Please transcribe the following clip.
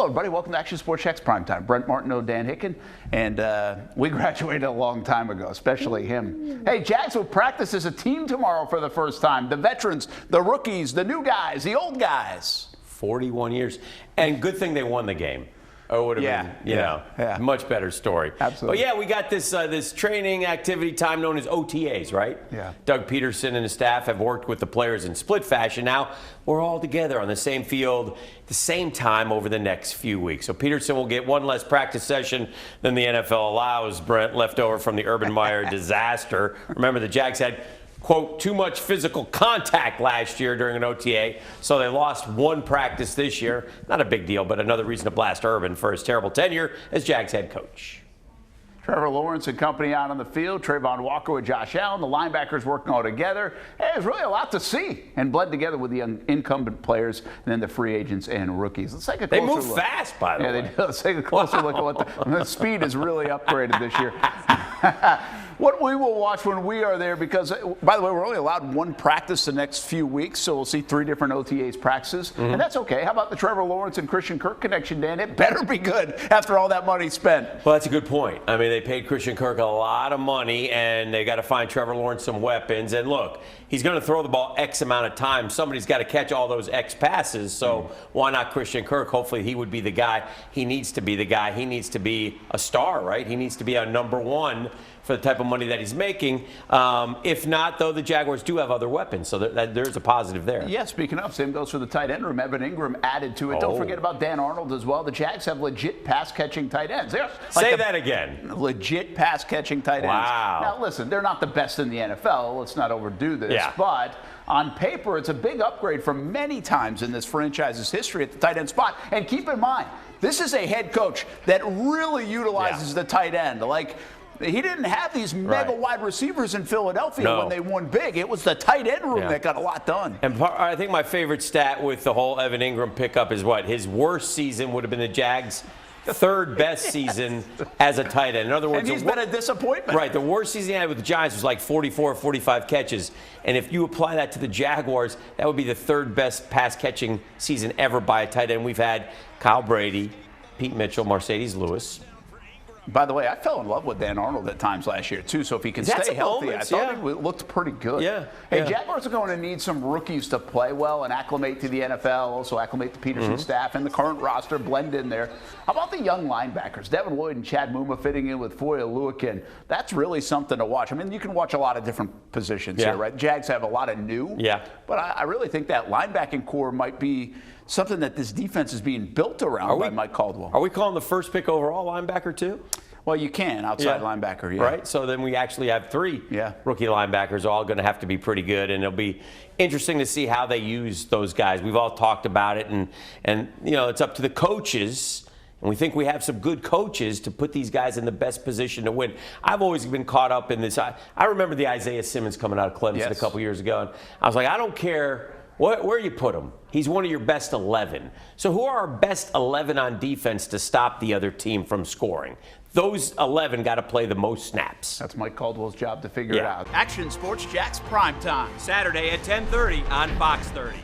Hello, everybody. Welcome to Action Sports Jax Primetime. Brent, Martineau, Dan Hicken, and we graduated a long time ago, especially him. Hey, Jags will practice as a team tomorrow for the first time. The veterans, the rookies, the new guys, the old guys. 41 years. And good thing they won the game. Or it would have been, you know, much better story. Absolutely. But yeah, we got this this training activity time known as OTAs, right? Yeah. Doug Peterson and his staff have worked with the players in split fashion. Now we're all together on the same field at the same time over the next few weeks. So Peterson will get one less practice session than the NFL allows, Brent, left over from the Urban Meyer disaster. Remember, the Jags had, quote, too much physical contact last year during an OTA, so they lost one practice this year. Not a big deal, but another reason to blast Urban for his terrible tenure as Jags head coach. Trevor Lawrence and company out on the field. Trayvon Walker with Josh Allen. The linebackers working all together. Hey, there's really a lot to see and blend together with the incumbent players and then the free agents and rookies. Let's take a closer look. They move fast, by the way. Yeah, they do. Let's take a closer look at what the speed has really upgraded this year. What we will watch when we are there, because, by the way, we're only allowed one practice the next few weeks, so we'll see 3 different OTAs practices, and that's okay. How about the Trevor Lawrence and Christian Kirk connection, Dan? It better be good after all that money spent. Well, that's a good point. I mean, they paid Christian Kirk a lot of money, and they got to find Trevor Lawrence some weapons. And look, he's going to throw the ball X amount of times. Somebody's got to catch all those X passes, so why not Christian Kirk? Hopefully he would be the guy. He needs to be the guy. He needs to be a star, right? He needs to be a #1 for the type of money that he's making. If not, though, the Jaguars do have other weapons, so there's a positive there. Yeah, speaking of, same goes for the tight end room. Evan Ingram added to it. Don't forget about Dan Arnold as well. The Jags have legit pass-catching tight ends. Say that again. Legit pass-catching tight ends. Wow. Now, listen, they're not the best in the NFL. Let's not overdo this. Yeah. But on paper, it's a big upgrade from many times in this franchise's history at the tight end spot. And keep in mind, this is a head coach that really utilizes the tight end. Like, he didn't have these mega wide receivers in Philadelphia when they won big. It was the tight end room that got a lot done. And I think my favorite stat with the whole Evan Ingram pickup is what? His worst season would have been the Jags' third best season as a tight end. In other words, and he's been a disappointment. Right. The worst season he had with the Giants was like 44 or 45 catches. And if you apply that to the Jaguars, that would be the third best pass catching season ever by a tight end. We've had Kyle Brady, Pete Mitchell, Mercedes Lewis. By the way, I fell in love with Dan Arnold at times last year, too. So if he can stay healthy, I thought he looked pretty good. Hey, Jaguars are going to need some rookies to play well and acclimate to the NFL, also acclimate to Peterson's staff and the current roster, blend in there. How about the young linebackers? Devin Lloyd and Chad Muma fitting in with Foye Oluokun. That's really something to watch. I mean, you can watch a lot of different positions here, right? Jags have a lot of new. But I really think that linebacking core might be something that this defense is being built around by Mike Caldwell. Are we calling the first pick overall linebacker too? Well, you can, outside linebacker, Right, so then we actually have 3 rookie linebackers, all going to have to be pretty good, and it'll be interesting to see how they use those guys. We've all talked about it, and you know, it's up to the coaches, and we think we have some good coaches to put these guys in the best position to win. I've always been caught up in this. I remember the Isaiah Simmons coming out of Clemson a couple years ago, and I was like, I don't care where you put him. He's one of your best 11. So who are our best 11 on defense to stop the other team from scoring? Those 11 got to play the most snaps. That's Mike Caldwell's job to figure it out. Action Sports Jax Primetime, Saturday at 10:30 on Fox 30.